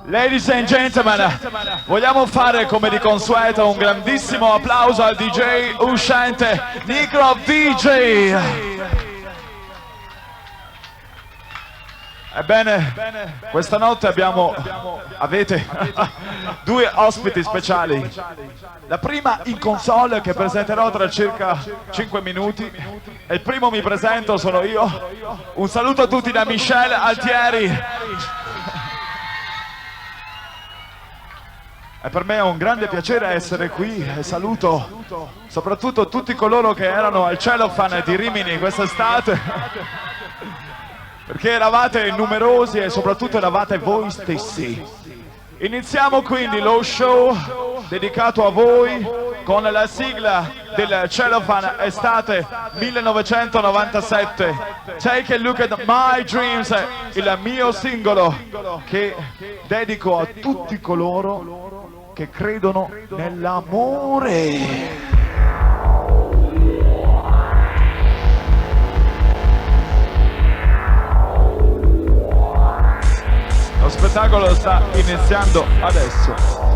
Ladies and gentlemen, vogliamo fare come di consueto un grandissimo applauso al DJ uscente Nicro DJ. Ebbene, questa notte avete due ospiti speciali. La prima in console che presenterò tra circa 5 minuti. E il primo mi presento, sono io. Un saluto a tutti da Michel Altieri. E per me è un grande piacere essere qui e saluto soprattutto tutti coloro che erano al Cellophane di Rimini quest'estate, perché eravate numerosi e soprattutto eravate voi stessi. Iniziamo quindi lo show dedicato a voi con la sigla del Cellophane estate 1997, Take a Look at My Dreams, il mio singolo che dedico a tutti coloro che credono nell'amore. Lo spettacolo sta iniziando adesso.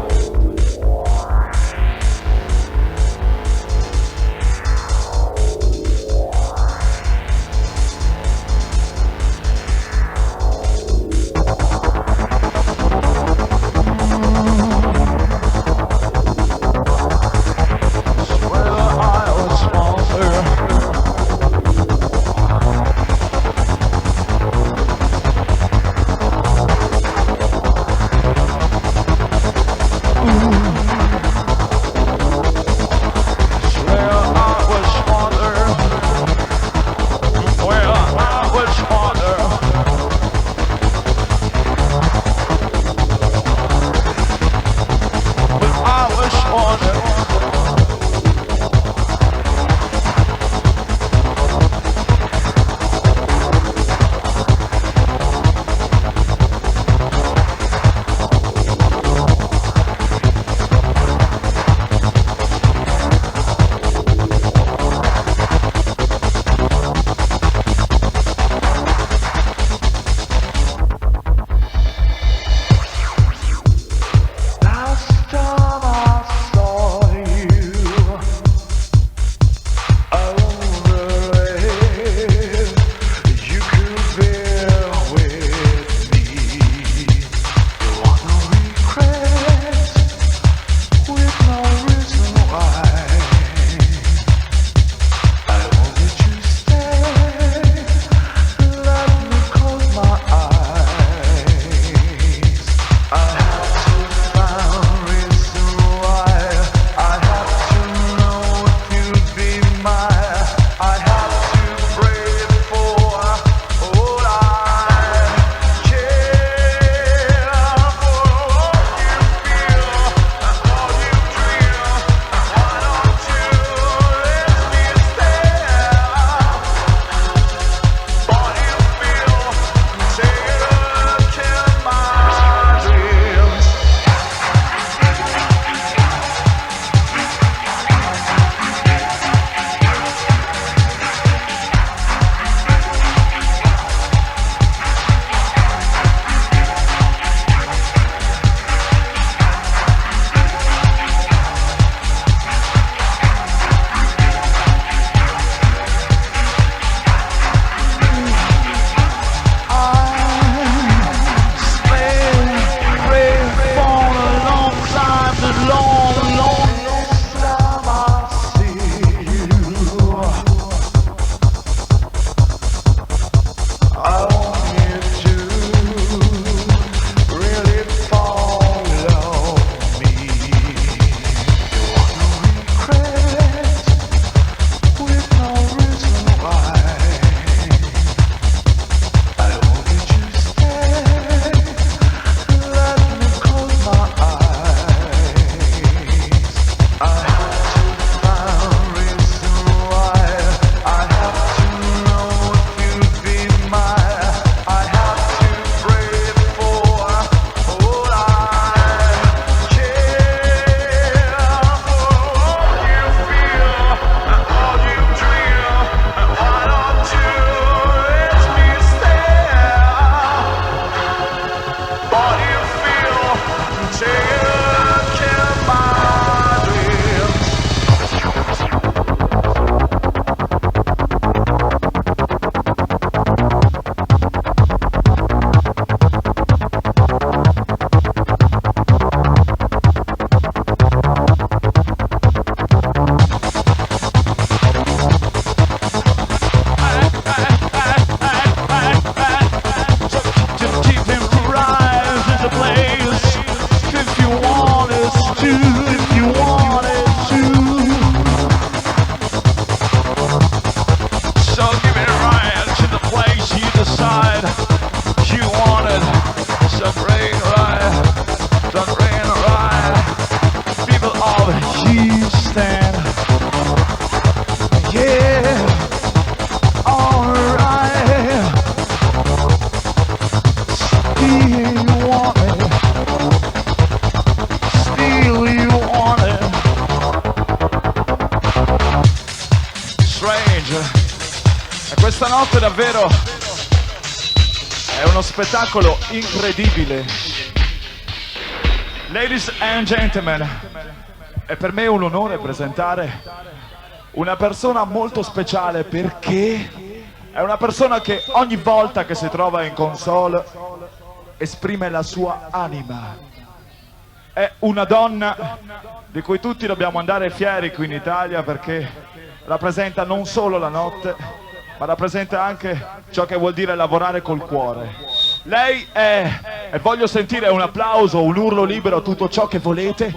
Questa notte davvero è uno spettacolo incredibile. Ladies and gentlemen, è per me un onore presentare una persona molto speciale, perché è una persona che ogni volta che si trova in console esprime la sua anima. È una donna di cui tutti dobbiamo andare fieri qui in Italia, perché rappresenta non solo la notte, ma rappresenta anche ciò che vuol dire lavorare col cuore. Lei è, e voglio sentire un applauso, un urlo libero, tutto ciò che volete,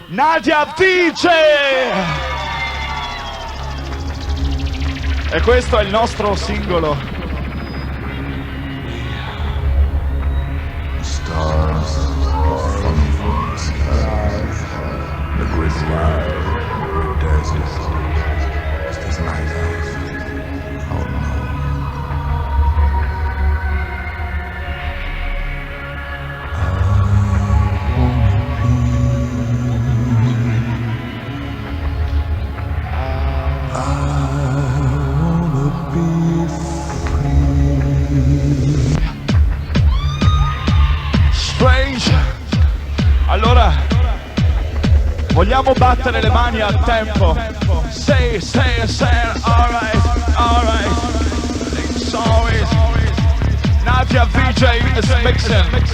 Nadja DJ! E questo è il nostro singolo. Stars from the sky, the great light, the great desert, just as lighthouse. Oh no. Allora, vogliamo battere le mani a tempo. Say, alright. Sorry. Nadja VJ is mixing.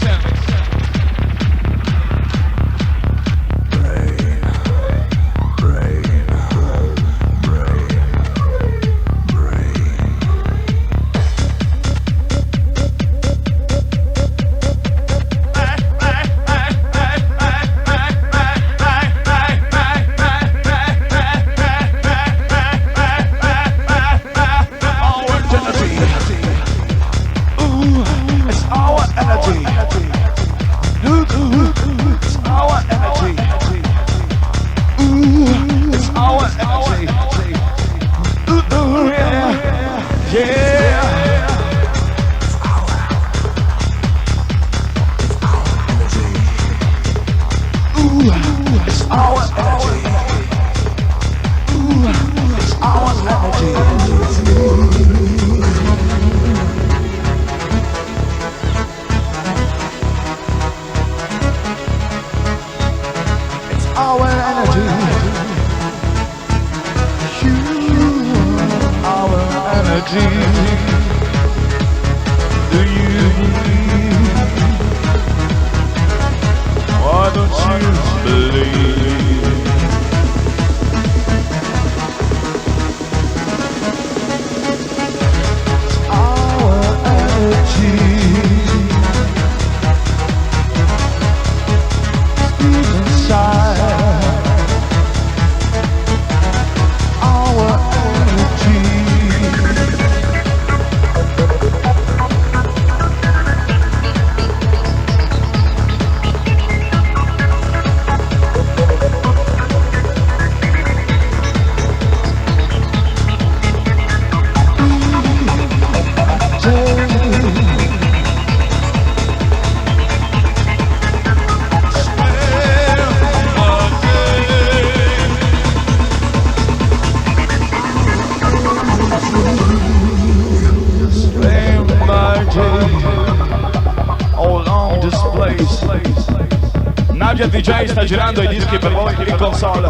Nadja DJ sta girando i dischi per voi in console.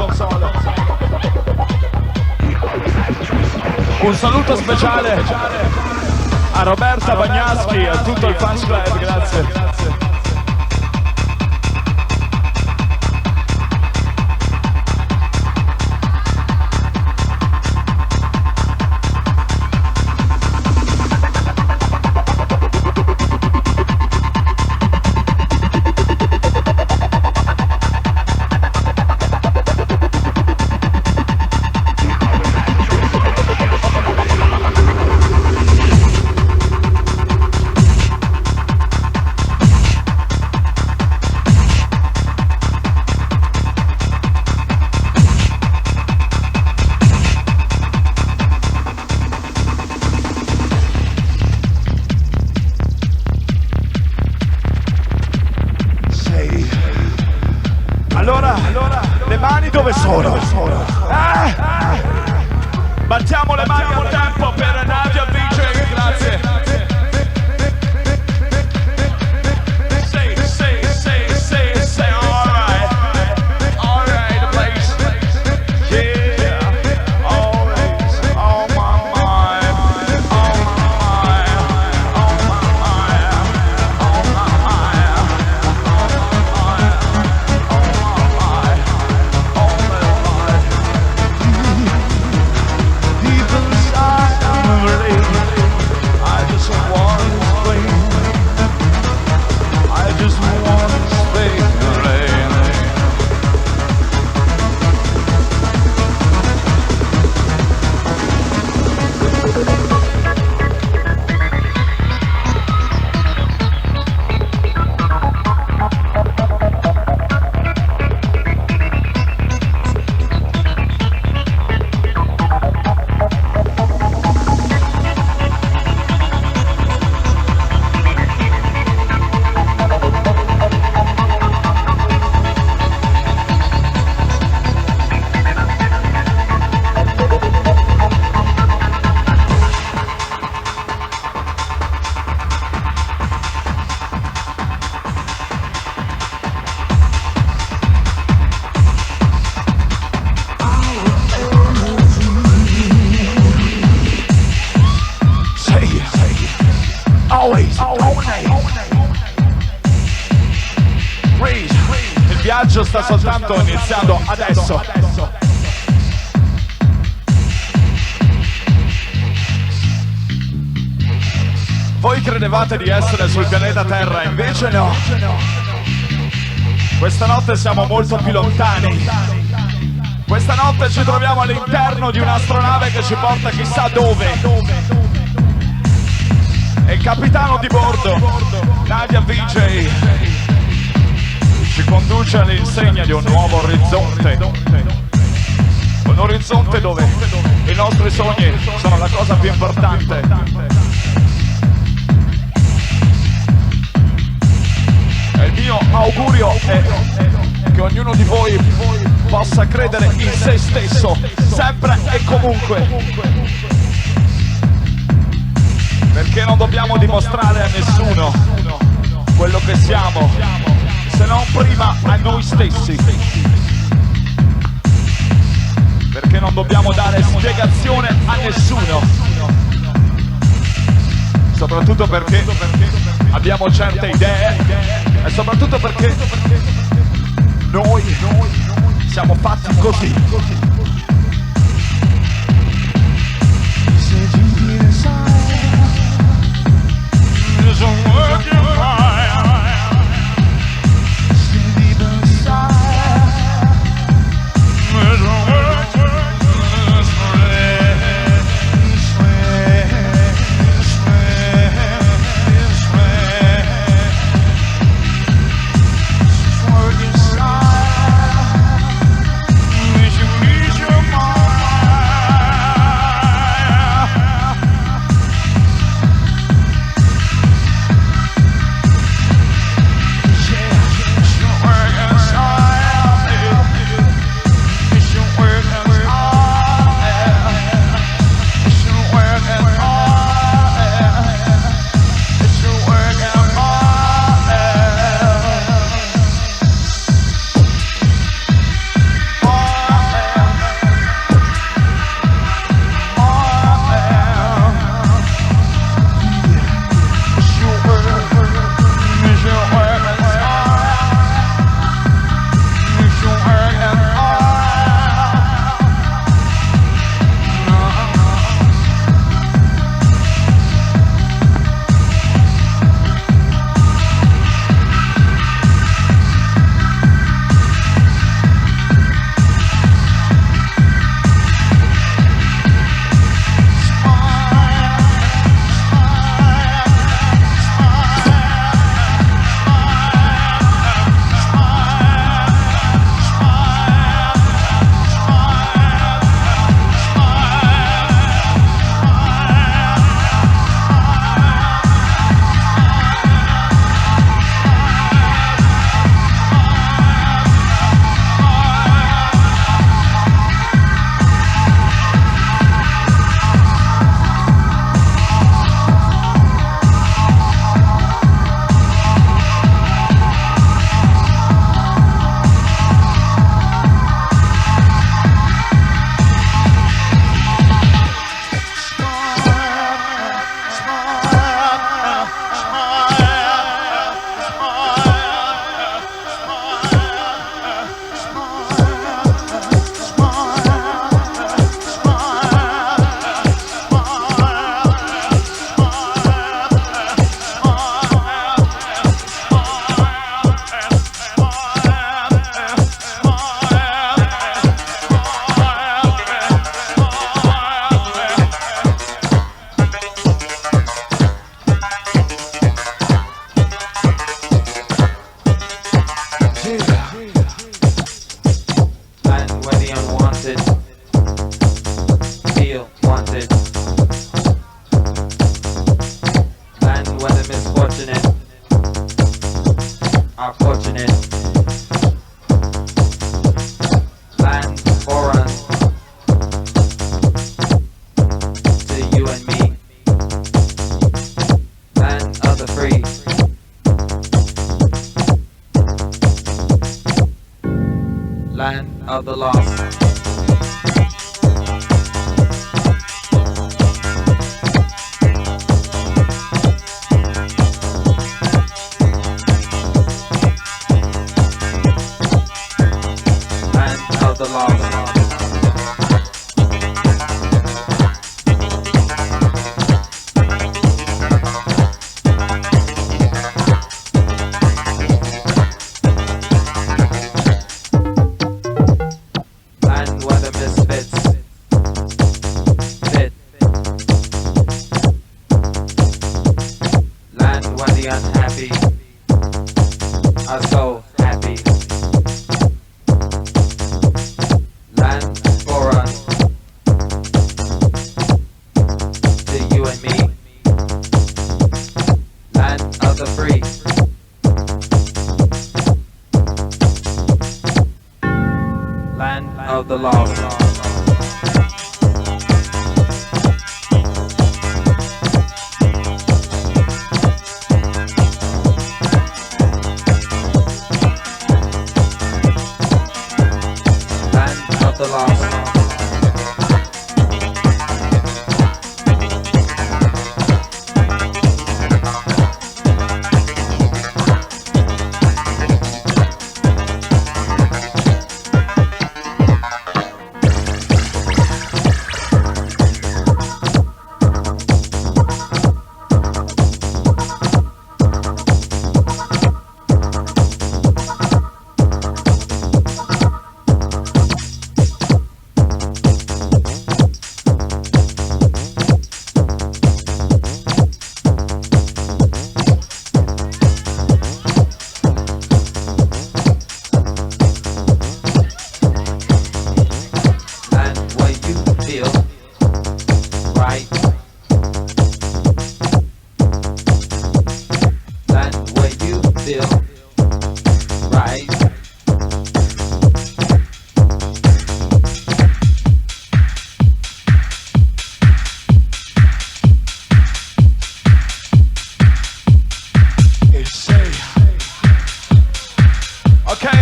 Un saluto speciale a Roberta Bagnaschi e a tutto il fans club, grazie. Allora, le mani dove sono? Battiamo le mani a tempo per Nadja VJ. Il viaggio sta soltanto iniziando adesso. Voi credevate di essere sul pianeta Terra, invece no. Questa notte siamo molto più lontani. Questa notte ci troviamo all'interno di un'astronave che ci porta chissà dove. E il capitano di bordo, Nadja VJ, ci conduce all'insegna di un nuovo orizzonte. Un orizzonte dove i nostri sogni sono la cosa più importante. E il mio augurio è che ognuno di voi possa credere in se stesso, sempre e comunque. Perché non dobbiamo dimostrare a nessuno quello che siamo, se non prima a noi stessi. Perché non dobbiamo dare spiegazione a nessuno. Soprattutto perché abbiamo certe idee e soprattutto perché noi siamo fatti così. unfortunate. Land foreign to you and me. Land of the free. Land of the lost. The lost. Land where the misfits fit. Land where the unhappy are so happy. Land foreign to you and me. Land of the free. Land of the lost. The lost.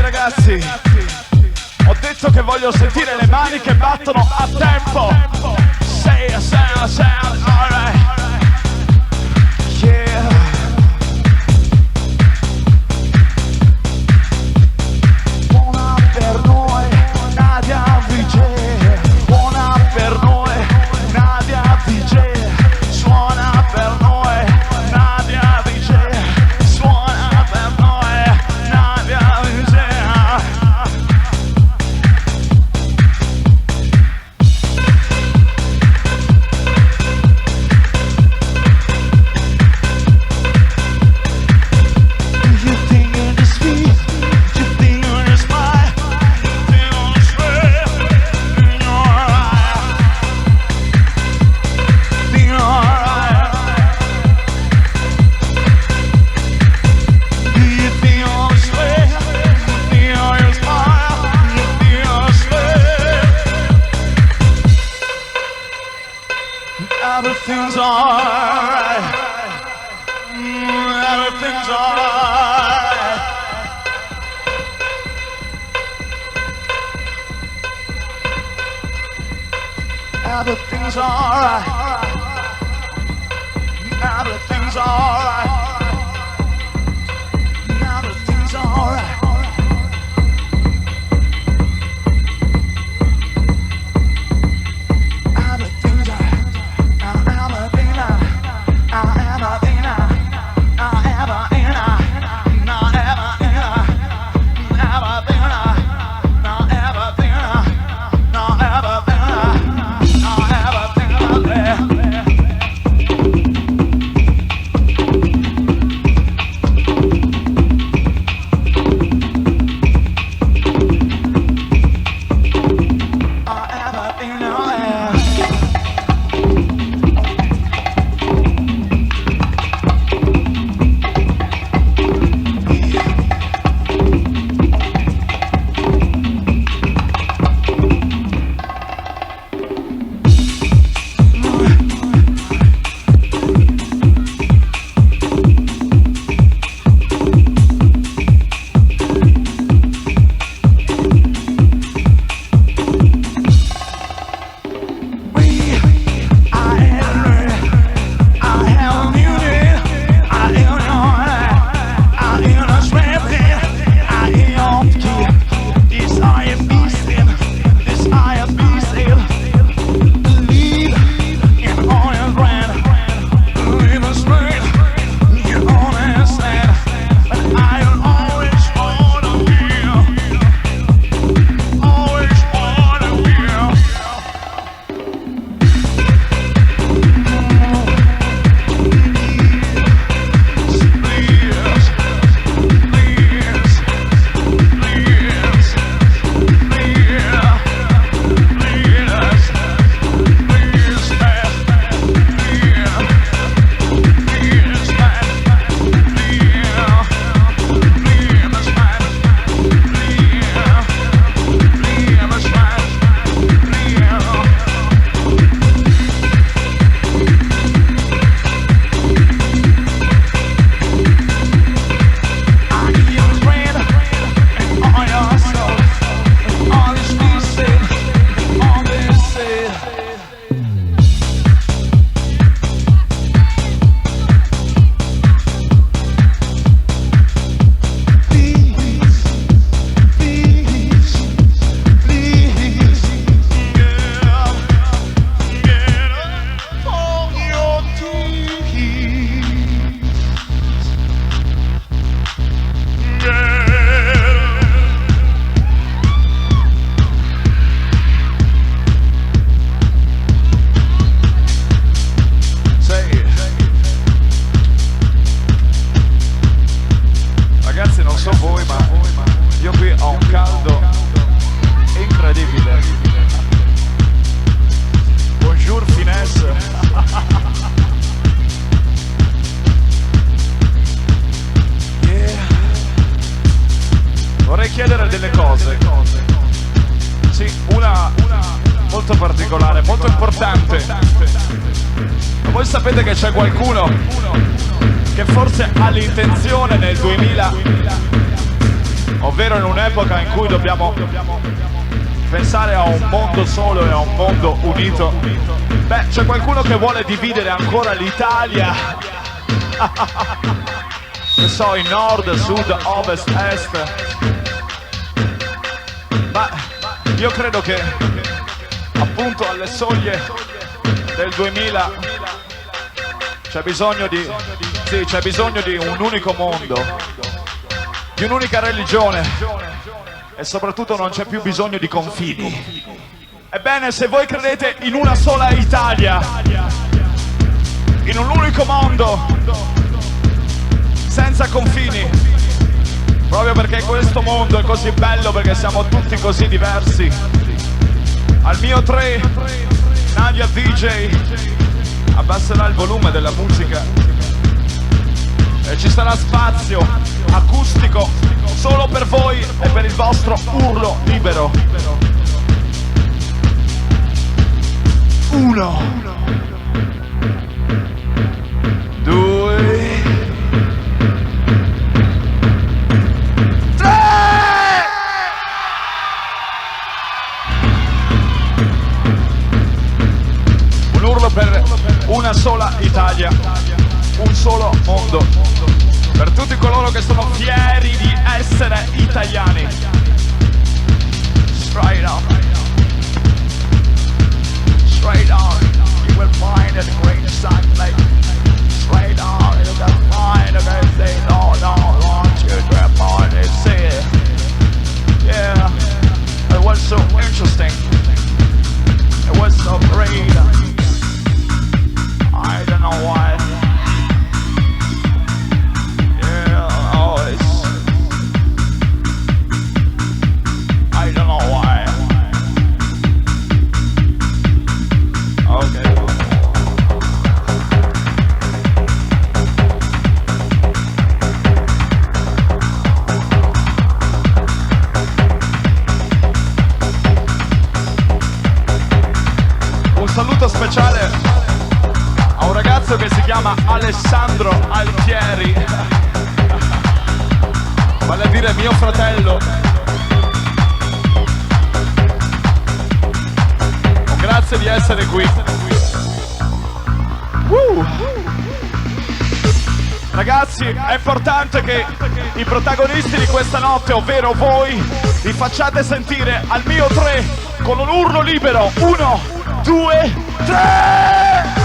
Ragazzi, ho detto che voglio sentire le mani che battono a tempo. Sesia, alright. Yeah. Buona per noi, Nadja DJ. Buona per noi, Nadja DJ. Suona per noi, Nadja DJ. Suona per noi, Nadja DJ. Everything's alright. Everything's alright. Everything's alright. Everything's alright. Everything's alright. chiedere delle cose. Sì, una molto particolare, molto importante. Voi sapete che c'è qualcuno che forse ha l'intenzione nel 2000, ovvero in un'epoca in cui dobbiamo pensare a un mondo solo e a un mondo unito. Beh, c'è qualcuno che vuole dividere ancora l'Italia. Che so, in nord, sud, ovest, est. Ma io credo che appunto alle soglie del 2000 c'è bisogno di un unico mondo, di un'unica religione e soprattutto non c'è più bisogno di confini. Ebbene, se voi credete in una sola Italia, in un unico mondo, senza confini, proprio perché questo mondo è così bello, perché siamo tutti così diversi, al mio 3, Nadja DJ abbasserà il volume della musica e ci sarà spazio acustico solo per voi e per il vostro urlo libero. 1, 2, 3. Un urlo per una sola Italia, un solo mondo, per tutti coloro che sono fieri di essere italiani. Straight up, straight on, you will find a great sunlight. Straight on, you will find a great day. No, no, want you to find it. See it. Yeah, it was so interesting. It was so great. I don't know why. Yeah, always. I don't know why. Okay. Un saluto speciale a un ragazzo che si chiama Alessandro Altieri, vale a dire mio fratello. Grazie di essere qui. Ragazzi, è importante che i protagonisti di questa notte, ovvero voi, vi facciate sentire al mio 3 con un urlo libero. 1, 2, 3!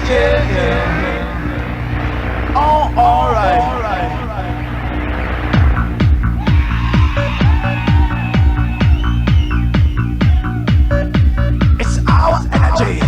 yeah, yeah. Oh, alright. It's our energy.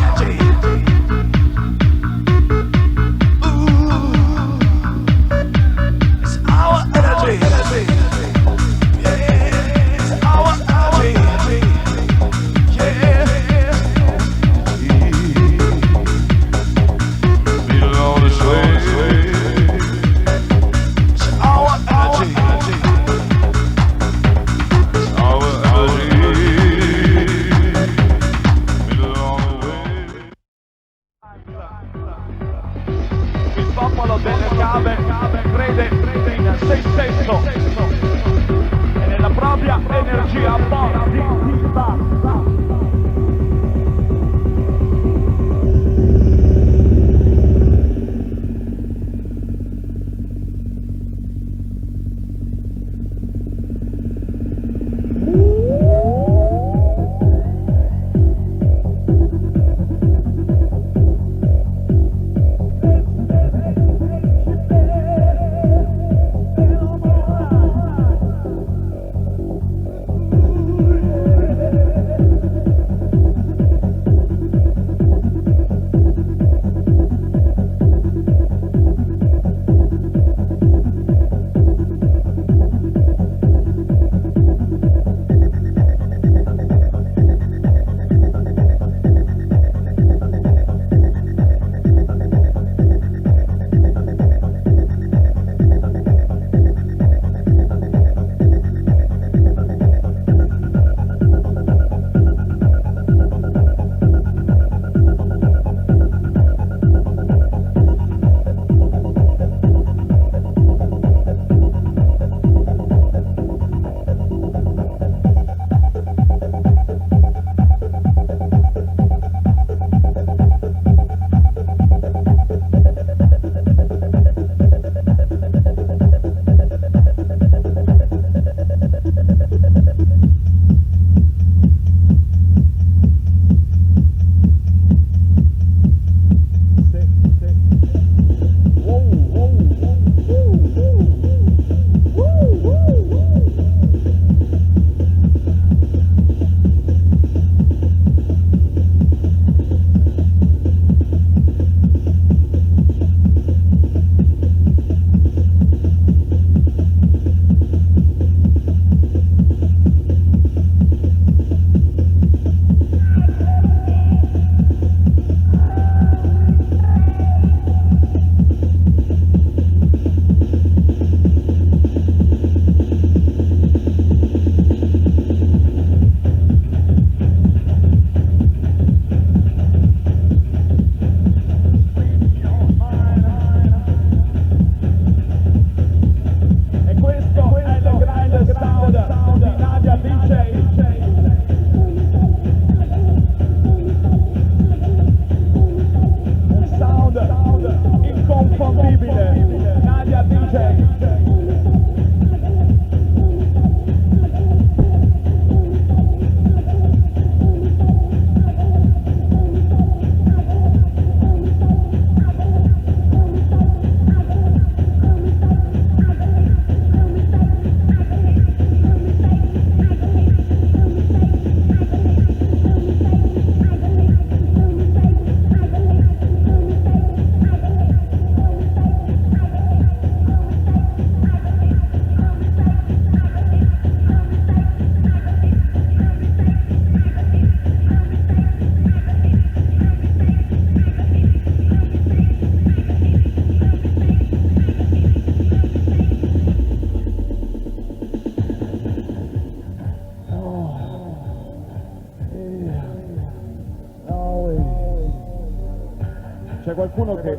C'è qualcuno che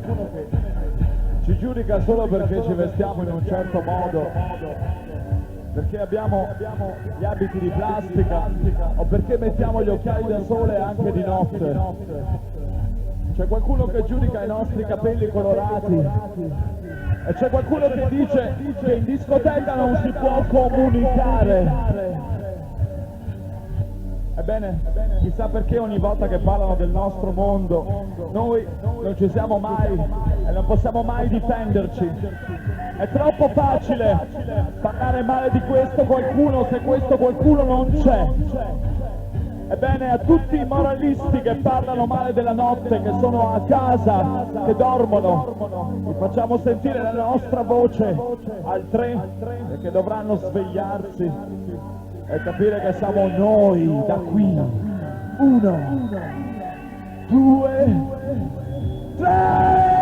ci giudica solo perché ci vestiamo in un certo modo, perché abbiamo gli abiti di plastica o perché mettiamo gli occhiali da sole anche di notte. C'è qualcuno che giudica i nostri capelli colorati e c'è qualcuno che dice che in discoteca non si può comunicare. Ebbene, chissà perché ogni volta che parlano del nostro mondo noi non ci siamo mai e non possiamo mai difenderci. È troppo facile parlare male di questo qualcuno se questo qualcuno non c'è. Ebbene, a tutti i moralisti che parlano male della notte, che sono a casa, che dormono, vi facciamo sentire la nostra voce al 3 e che dovranno svegliarsi e capire che siamo noi da qui. 1, 2, 3!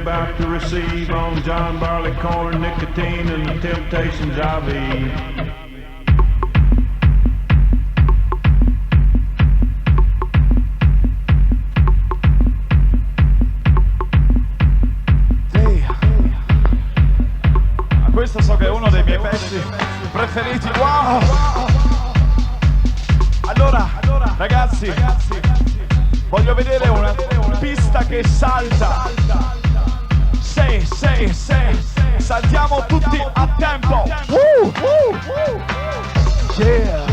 About to receive on John Barleycorn, nicotine, and the temptations of Eve. Questo so che è uno dei miei pezzi preferiti. Wow! Allora, ragazzi, voglio vedere una pista che salta. Saltiamo tutti a tempo. Yeah.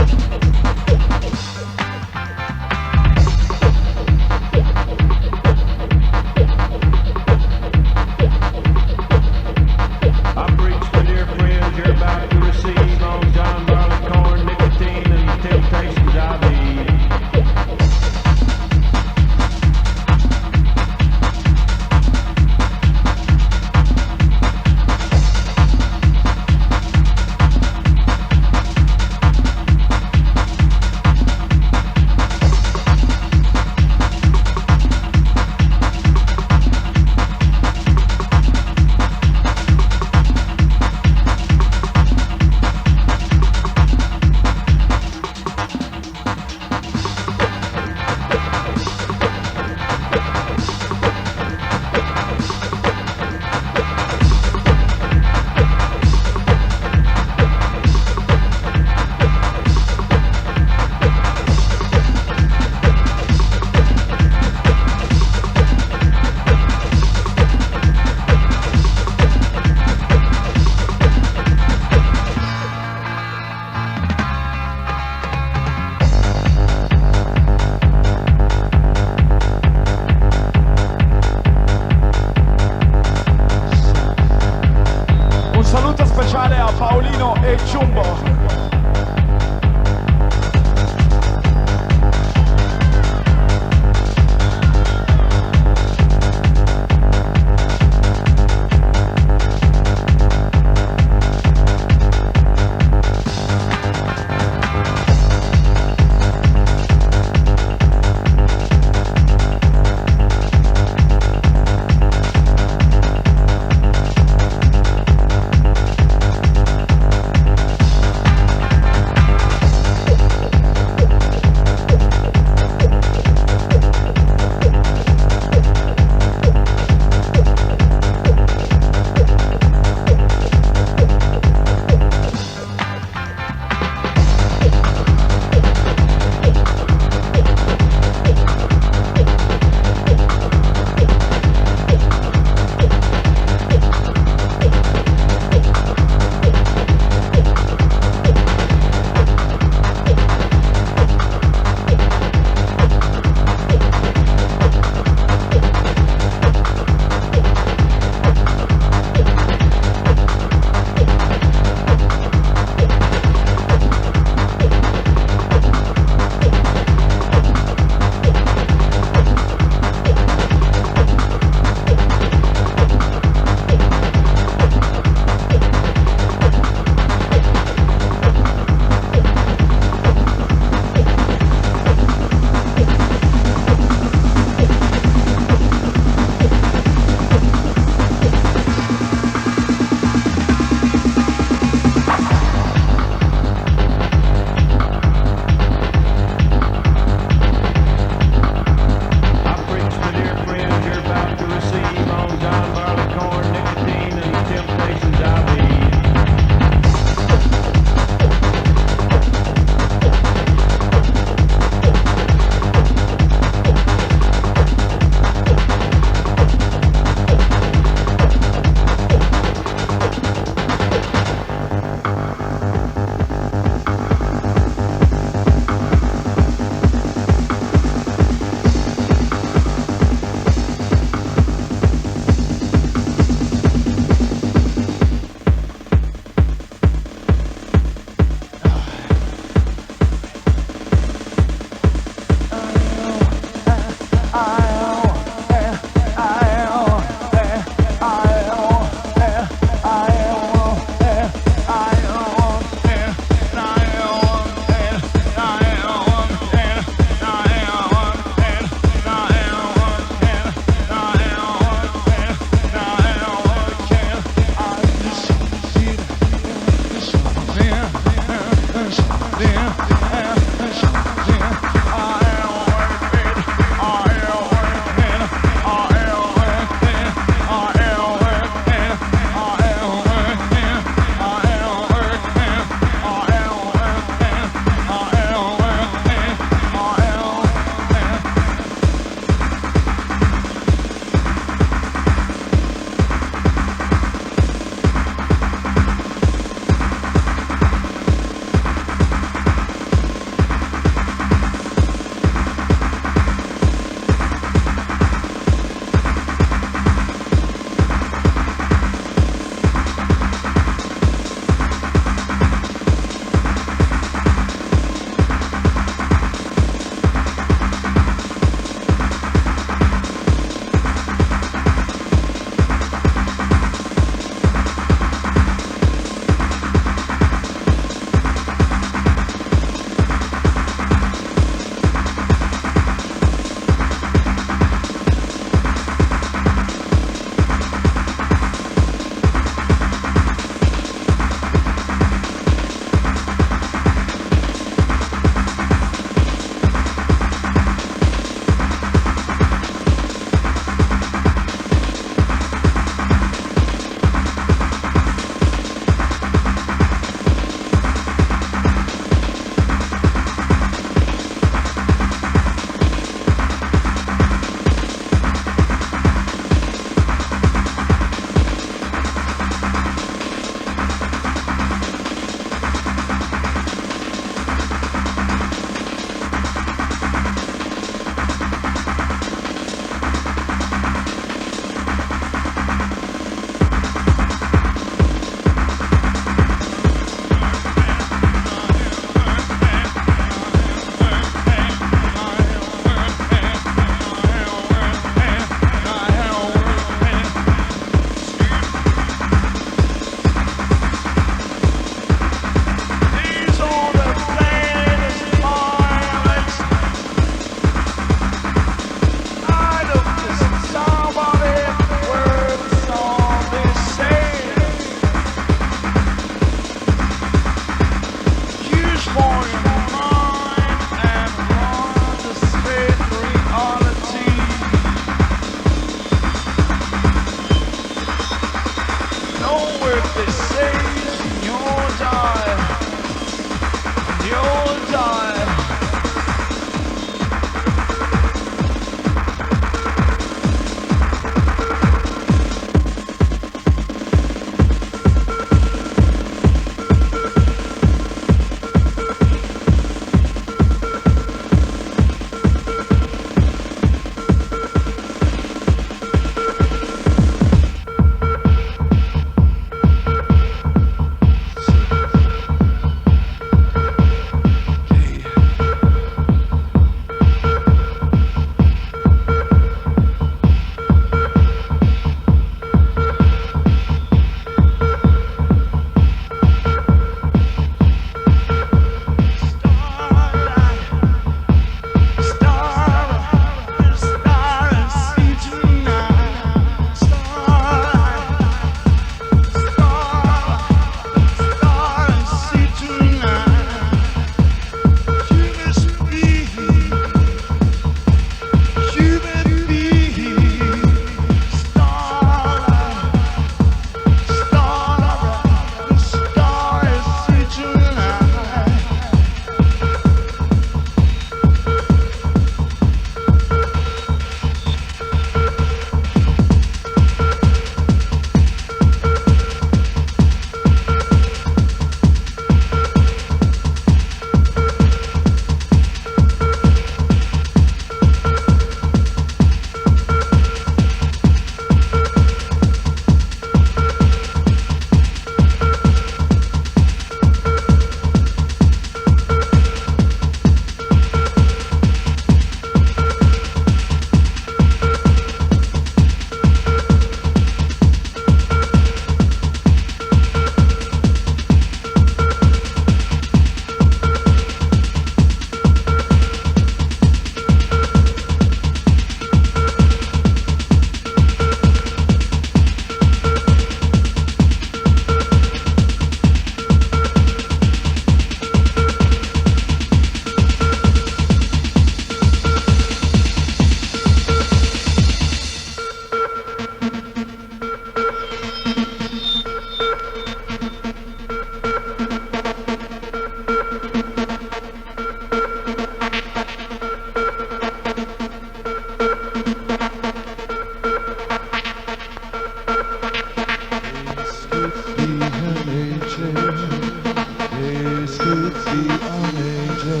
be an angel.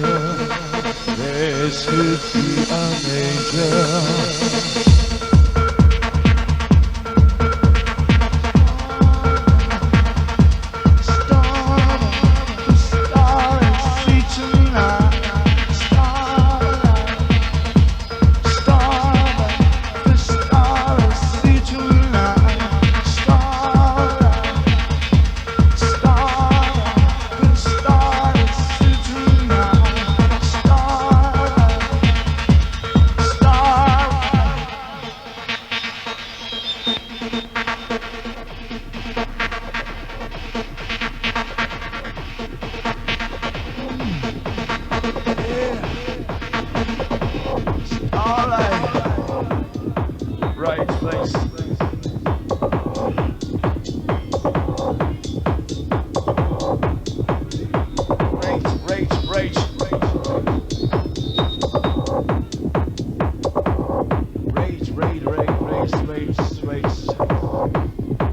This could be an angel.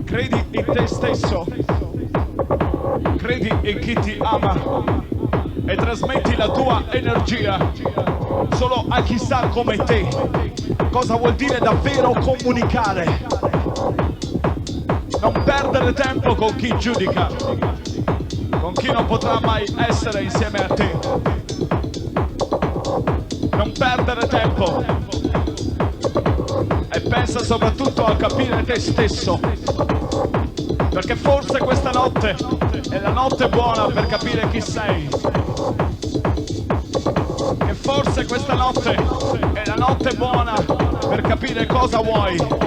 Credi in te stesso, credi in chi ti ama e trasmetti la tua energia solo a chi sa come te cosa vuol dire davvero comunicare. Non perdere tempo con chi giudica, con chi non potrà mai essere insieme a te. Non perdere tempo e pensa soprattutto a capire te stesso, perché forse questa notte è la notte buona per capire chi sei, e forse questa notte è la notte buona per capire cosa vuoi.